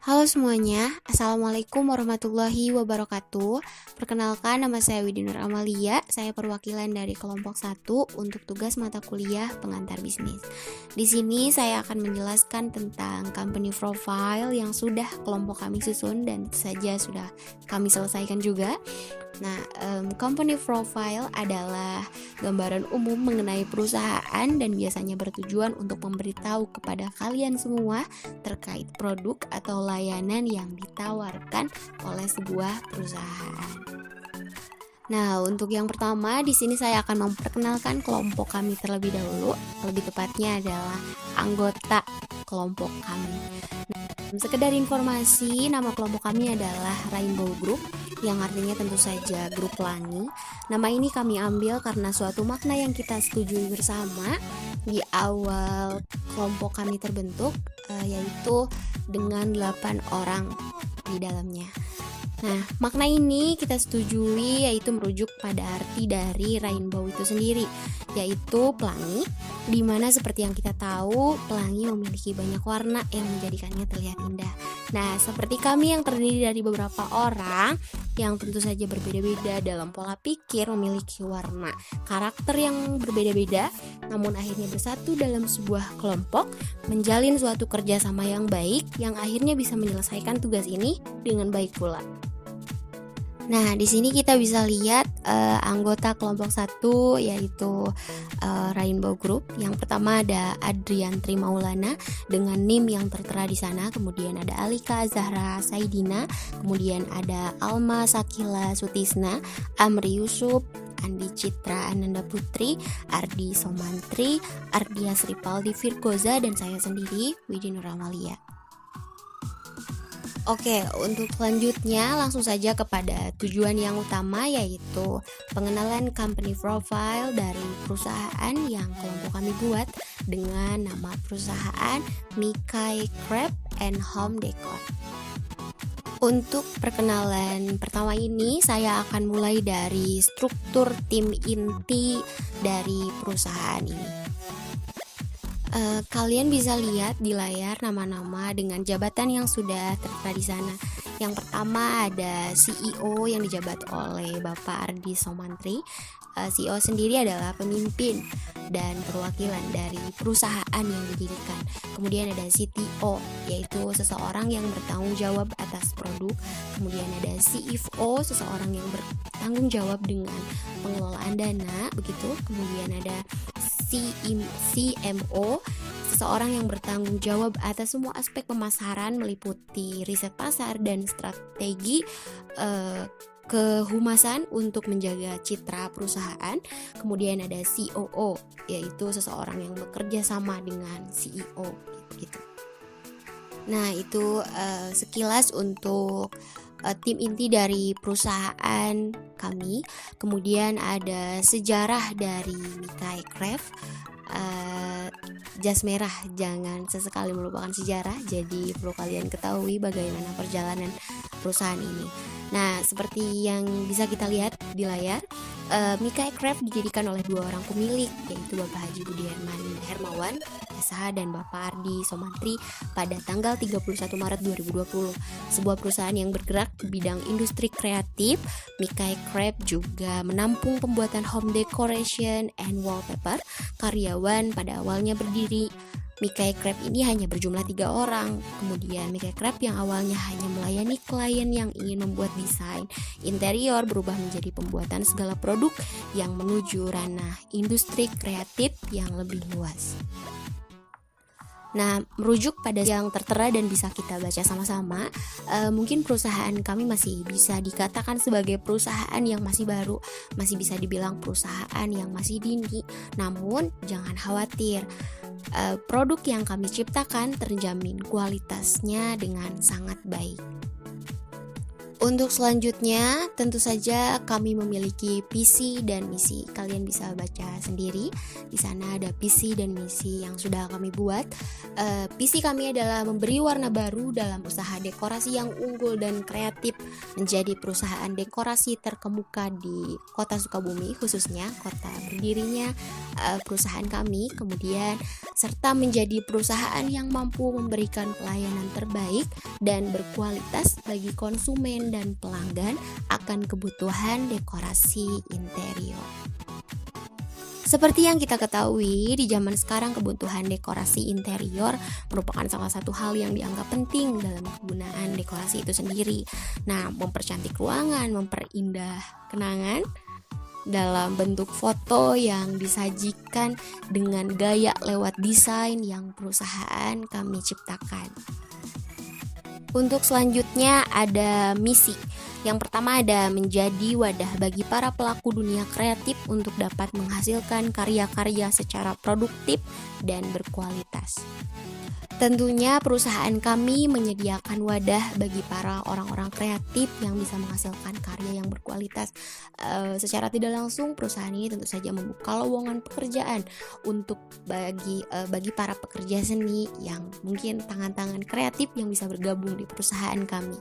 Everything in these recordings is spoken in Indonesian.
Halo semuanya, Assalamualaikum warahmatullahi wabarakatuh. Perkenalkan, nama saya Widi Nur Amalia. Saya perwakilan dari kelompok 1 untuk tugas mata kuliah pengantar bisnis. Di sini saya akan menjelaskan tentang company profile yang sudah kelompok kami susun dan saja sudah kami selesaikan juga. Nah, company profile adalah gambaran umum mengenai perusahaan dan biasanya bertujuan untuk memberitahu kepada kalian semua terkait produk atau layanan yang ditawarkan oleh sebuah perusahaan. Nah, untuk yang pertama di sini saya akan memperkenalkan kelompok kami terlebih dahulu. Lebih tepatnya adalah anggota kelompok kami. Sekedar informasi, nama kelompok kami adalah Rainbow Group, yang artinya tentu saja grup pelangi. Nama ini kami ambil karena suatu makna yang kita setujui bersama di awal kelompok kami terbentuk, yaitu dengan 8 orang di dalamnya. Nah, makna ini kita setujui yaitu merujuk pada arti dari rainbow itu sendiri, yaitu pelangi, di mana seperti yang kita tahu, pelangi memiliki banyak warna yang menjadikannya terlihat indah. Nah, seperti kami yang terdiri dari beberapa orang yang tentu saja berbeda-beda dalam pola pikir, memiliki warna karakter yang berbeda-beda, namun akhirnya bersatu dalam sebuah kelompok, menjalin suatu kerjasama yang baik, yang akhirnya bisa menyelesaikan tugas ini dengan baik pula. Nah, di sini kita bisa lihat anggota kelompok 1 yaitu Rainbow Group. Yang pertama ada Adrian Trimaulana dengan NIM yang tertera di sana. Kemudian ada Alika Zahra Saidina. Kemudian ada Alma Sakila Sutisna, Amri Yusuf, Andi Citra Ananda Putri, Ardi Somantri, Ardia Sripaldi Firkoza, dan saya sendiri Widi Nur Amalia. Oke, untuk selanjutnya langsung saja kepada tujuan yang utama, yaitu pengenalan company profile dari perusahaan yang kelompok kami buat dengan nama perusahaan Mikai Crab and Home Decor. Untuk perkenalan pertama ini saya akan mulai dari struktur tim inti dari perusahaan ini. Kalian bisa lihat di layar nama-nama dengan jabatan yang sudah tertera di sana. Yang pertama ada CEO yang dijabat oleh Bapak Ardi Somantri. CEO sendiri adalah pemimpin dan perwakilan dari perusahaan yang didirikan. Kemudian ada CTO, yaitu seseorang yang bertanggung jawab atas produk. Kemudian ada CFO, seseorang yang bertanggung jawab dengan pengelolaan dana, begitu. Kemudian ada CMO, seseorang yang bertanggung jawab atas semua aspek pemasaran meliputi riset pasar dan strategi kehumasan untuk menjaga citra perusahaan. Kemudian ada COO, yaitu seseorang yang bekerja sama dengan CEO gitu. Nah, itu sekilas untuk tim inti dari perusahaan kami. Kemudian ada sejarah dari Mikai Craft. Jas merah, jangan sesekali melupakan sejarah. Jadi perlu kalian ketahui bagaimana perjalanan perusahaan ini. Nah, seperti yang bisa kita lihat di layar, Mikai Craft didirikan oleh 2 orang pemilik, yaitu Bapak Haji Budiarman Hermawan SH dan Bapak Ardi Somantri pada tanggal 31 Maret 2020. Sebuah perusahaan yang bergerak di bidang industri kreatif. Mikai Craft juga menampung pembuatan home decoration and wallpaper. Karyawan pada awalnya berdiri Mikai Craft ini hanya berjumlah 3 orang. Kemudian Mikai Craft yang awalnya hanya melayani klien yang ingin membuat desain interior berubah menjadi pembuatan segala produk yang menuju ranah industri kreatif yang lebih luas. Nah, merujuk pada yang tertera dan bisa kita baca sama-sama, mungkin perusahaan kami masih bisa dikatakan sebagai perusahaan yang masih baru, masih bisa dibilang perusahaan yang masih dini. Namun jangan khawatir, produk yang kami ciptakan terjamin kualitasnya dengan sangat baik. Untuk selanjutnya, tentu saja kami memiliki visi dan misi. Kalian bisa baca sendiri. Di sana ada visi dan misi yang sudah kami buat. Visi kami adalah memberi warna baru dalam usaha dekorasi yang unggul dan kreatif, menjadi perusahaan dekorasi terkemuka di Kota Sukabumi, khususnya kota berdirinya perusahaan kami. Kemudian serta menjadi perusahaan yang mampu memberikan pelayanan terbaik dan berkualitas bagi konsumen dan pelanggan akan kebutuhan dekorasi interior. Seperti yang kita ketahui, di zaman sekarang kebutuhan dekorasi interior merupakan salah satu hal yang dianggap penting dalam kegunaan dekorasi itu sendiri. Nah, mempercantik ruangan, memperindah kenangan dalam bentuk foto yang disajikan dengan gaya lewat desain yang perusahaan kami ciptakan. Untuk selanjutnya ada misi. Yang pertama ada menjadi wadah bagi para pelaku dunia kreatif untuk dapat menghasilkan karya-karya secara produktif dan berkualitas. Tentunya perusahaan kami menyediakan wadah bagi para orang-orang kreatif yang bisa menghasilkan karya yang berkualitas. Secara tidak langsung perusahaan ini tentu saja membuka lowongan pekerjaan untuk bagi para pekerja seni yang mungkin tangan-tangan kreatif yang bisa bergabung di perusahaan kami.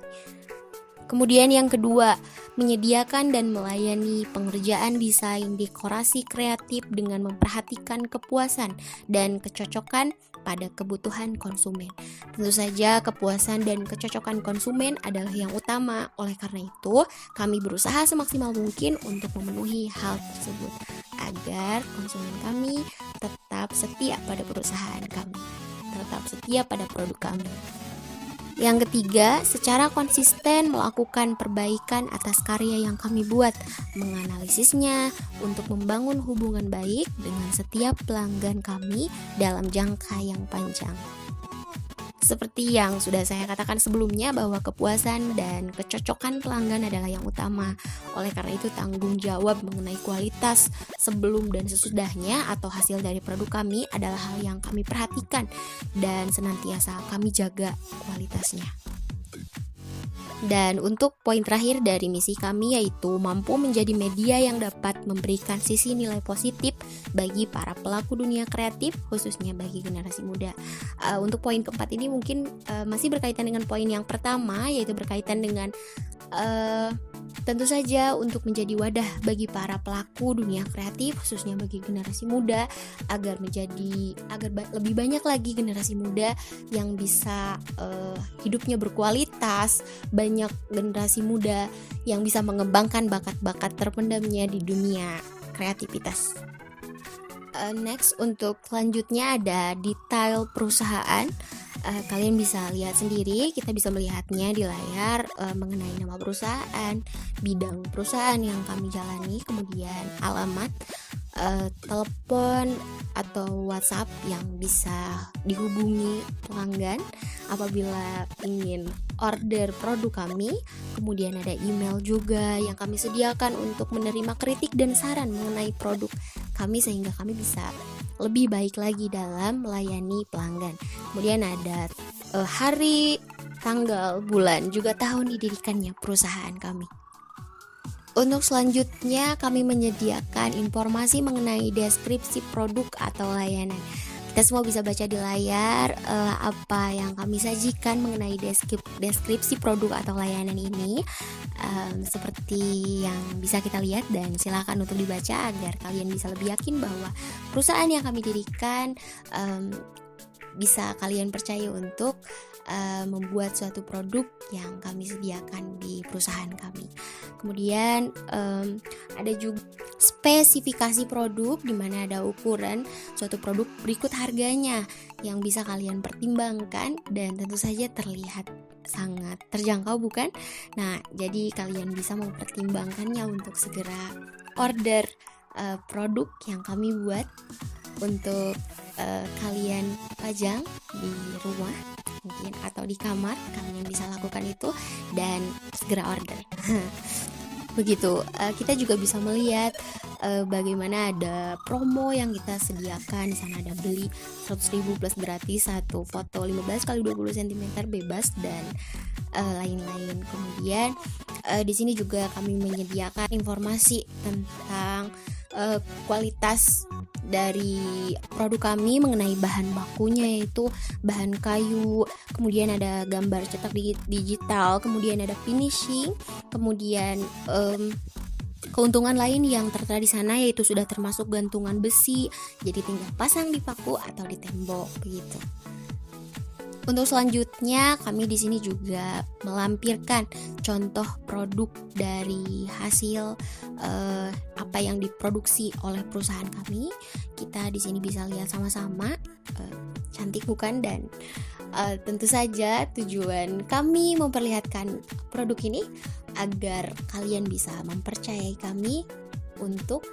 Kemudian yang kedua, menyediakan dan melayani pengerjaan desain dekorasi kreatif dengan memperhatikan kepuasan dan kecocokan pada kebutuhan konsumen. Tentu saja kepuasan dan kecocokan konsumen adalah yang utama. Oleh karena itu, kami berusaha semaksimal mungkin untuk memenuhi hal tersebut agar konsumen kami tetap setia pada perusahaan kami, tetap setia pada produk kami. Yang ketiga, secara konsisten melakukan perbaikan atas karya yang kami buat, menganalisisnya untuk membangun hubungan baik dengan setiap pelanggan kami dalam jangka yang panjang. Seperti yang sudah saya katakan sebelumnya bahwa kepuasan dan kecocokan pelanggan adalah yang utama. Oleh karena itu tanggung jawab mengenai kualitas sebelum dan sesudahnya atau hasil dari produk kami adalah hal yang kami perhatikan dan senantiasa kami jaga kualitasnya. Dan untuk poin terakhir dari misi kami yaitu mampu menjadi media yang dapat memberikan sisi nilai positif bagi para pelaku dunia kreatif, khususnya bagi generasi muda. Untuk poin keempat ini mungkin masih berkaitan dengan poin yang pertama, yaitu berkaitan dengan tentu saja untuk menjadi wadah bagi para pelaku dunia kreatif, khususnya bagi generasi muda, agar lebih banyak lagi generasi muda yang bisa hidupnya berkualitas, banyak generasi muda yang bisa mengembangkan bakat-bakat terpendamnya di dunia kreativitas. Next, untuk selanjutnya ada detail perusahaan. Kalian bisa lihat sendiri, kita bisa melihatnya di layar mengenai nama perusahaan, bidang perusahaan yang kami jalani, kemudian alamat, telepon atau WhatsApp yang bisa dihubungi pelanggan apabila ingin order produk kami. Kemudian ada email juga yang kami sediakan untuk menerima kritik dan saran mengenai produk kami sehingga kami bisa lebih baik lagi dalam melayani pelanggan. Kemudian ada hari, tanggal, bulan, juga tahun didirikannya perusahaan kami. Untuk selanjutnya kami menyediakan informasi mengenai deskripsi produk atau layanan. Kita semua bisa baca di layar apa yang kami sajikan mengenai deskripsi produk atau layanan ini, seperti yang bisa kita lihat, dan silakan untuk dibaca agar kalian bisa lebih yakin bahwa perusahaan yang kami dirikan bisa kalian percaya untuk membuat suatu produk yang kami sediakan di perusahaan kami. Kemudian ada juga spesifikasi produk di mana ada ukuran suatu produk berikut harganya yang bisa kalian pertimbangkan dan tentu saja terlihat sangat terjangkau, bukan? Nah, jadi kalian bisa mempertimbangkannya untuk segera order produk yang kami buat untuk kalian pajang di rumah mungkin atau di kamar. Kalian bisa lakukan itu dan segera order. Begitu, kita juga bisa melihat bagaimana ada promo yang kita sediakan. Di sana ada beli 100.000 plus gratis satu foto 15 kali 20 cm bebas dan lain-lain. Kemudian di sini juga kami menyediakan informasi tentang kualitas dari produk kami mengenai bahan bakunya, yaitu bahan kayu, kemudian ada gambar cetak digital, kemudian ada finishing, kemudian keuntungan lain yang tertera di sana yaitu sudah termasuk gantungan besi, jadi tinggal pasang di paku atau di tembok begitu. Untuk selanjutnya, kami di sini juga melampirkan contoh produk dari hasil apa yang diproduksi oleh perusahaan kami. Kita di sini bisa lihat sama-sama, cantik bukan? Dan tentu saja tujuan kami memperlihatkan produk ini agar kalian bisa mempercayai kami untuk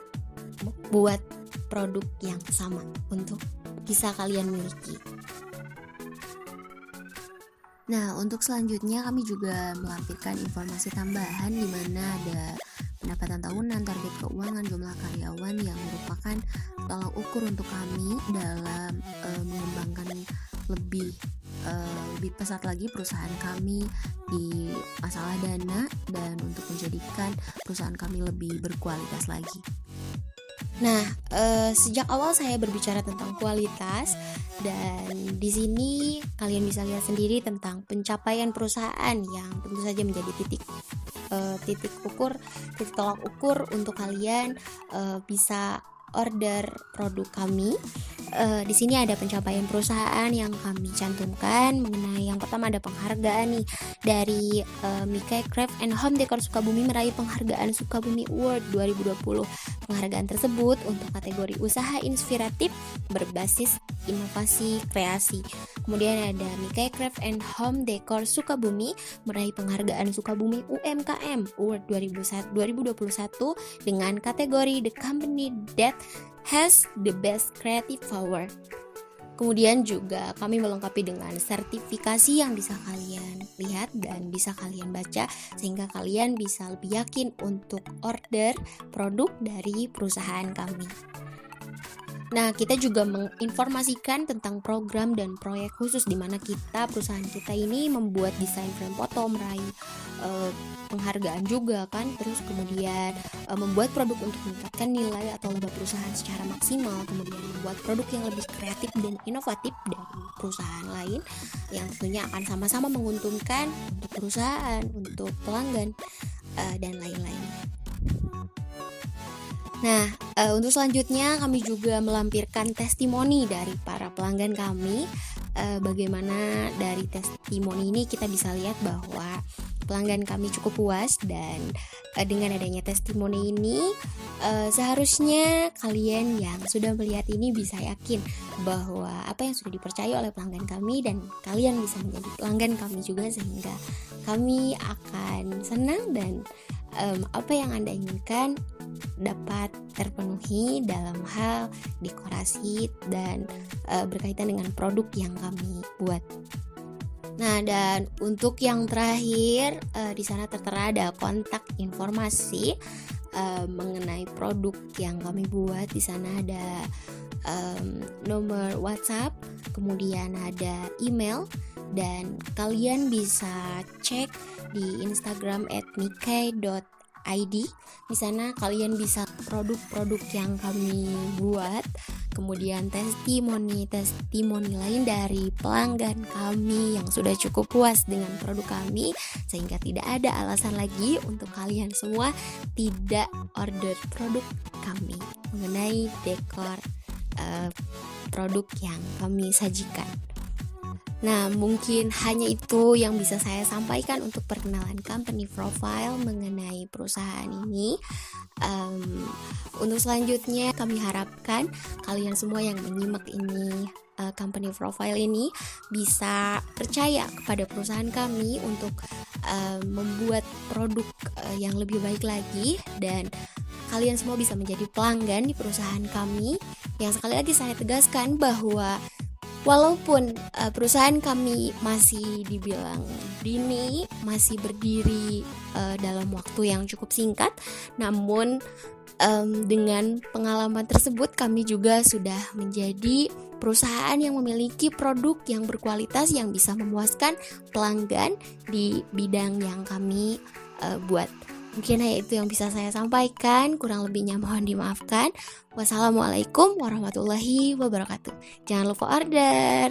membuat produk yang sama untuk bisa kalian miliki. Nah, untuk selanjutnya kami juga melampirkan informasi tambahan di mana ada pendapatan tahunan, target keuangan, jumlah karyawan yang merupakan tolak ukur untuk kami dalam mengembangkan lebih pesat lagi perusahaan kami di masalah dana dan untuk menjadikan perusahaan kami lebih berkualitas lagi. Nah, sejak awal saya berbicara tentang kualitas dan di sini kalian bisa lihat sendiri tentang pencapaian perusahaan yang tentu saja menjadi titik tolak ukur untuk kalian bisa order produk kami. Di sini ada pencapaian perusahaan yang kami cantumkan mengenai yang pertama ada penghargaan nih dari Mikai Craft and Home Decor Sukabumi meraih penghargaan Sukabumi Award 2020. Penghargaan tersebut untuk kategori usaha inspiratif berbasis inovasi kreasi. Kemudian ada Mikai Craft and Home Decor Sukabumi meraih penghargaan Sukabumi UMKM Award 2021 dengan kategori The Company That Has the Best Creative Power. Kemudian juga kami melengkapi dengan sertifikasi yang bisa kalian lihat dan bisa kalian baca sehingga kalian bisa lebih yakin untuk order produk dari perusahaan kami. Nah, kita juga menginformasikan tentang program dan proyek khusus di mana perusahaan kita ini membuat desain frame foto meraih penghargaan juga kan, terus kemudian membuat produk untuk meningkatkan nilai atau laba perusahaan secara maksimal, kemudian membuat produk yang lebih kreatif dan inovatif dari perusahaan lain yang tentunya akan sama-sama menguntungkan untuk perusahaan, untuk pelanggan dan lain-lain. Nah, untuk selanjutnya kami juga melampirkan testimoni dari para pelanggan kami. Bagaimana dari testimoni ini kita bisa lihat bahwa pelanggan kami cukup puas dan dengan adanya testimoni ini seharusnya kalian yang sudah melihat ini bisa yakin bahwa apa yang sudah dipercaya oleh pelanggan kami dan kalian bisa menjadi pelanggan kami juga sehingga kami akan senang dan apa yang Anda inginkan dapat terpenuhi dalam hal dekorasi dan berkaitan dengan produk yang kami buat. Nah, dan untuk yang terakhir di sana tertera ada kontak informasi mengenai produk yang kami buat. Di sana ada nomor WhatsApp, kemudian ada email dan kalian bisa cek di Instagram @mikai.id. Di sana kalian bisa produk-produk yang kami buat, kemudian testimoni lain dari pelanggan kami yang sudah cukup puas dengan produk kami sehingga tidak ada alasan lagi untuk kalian semua tidak order produk kami mengenai dekor produk yang kami sajikan. Nah, mungkin hanya itu yang bisa saya sampaikan untuk perkenalan company profile mengenai perusahaan ini. Untuk selanjutnya kami harapkan kalian semua yang menyimak ini company profile ini bisa percaya kepada perusahaan kami untuk membuat produk yang lebih baik lagi dan kalian semua bisa menjadi pelanggan di perusahaan kami. Yang sekali lagi saya tegaskan bahwa Walaupun perusahaan kami masih dibilang dini, masih berdiri dalam waktu yang cukup singkat, namun dengan pengalaman tersebut kami juga sudah menjadi perusahaan yang memiliki produk yang berkualitas yang bisa memuaskan pelanggan di bidang yang kami buat. Mungkin hanya itu yang bisa saya sampaikan, kurang lebihnya mohon dimaafkan. Wassalamualaikum warahmatullahi wabarakatuh. Jangan lupa order.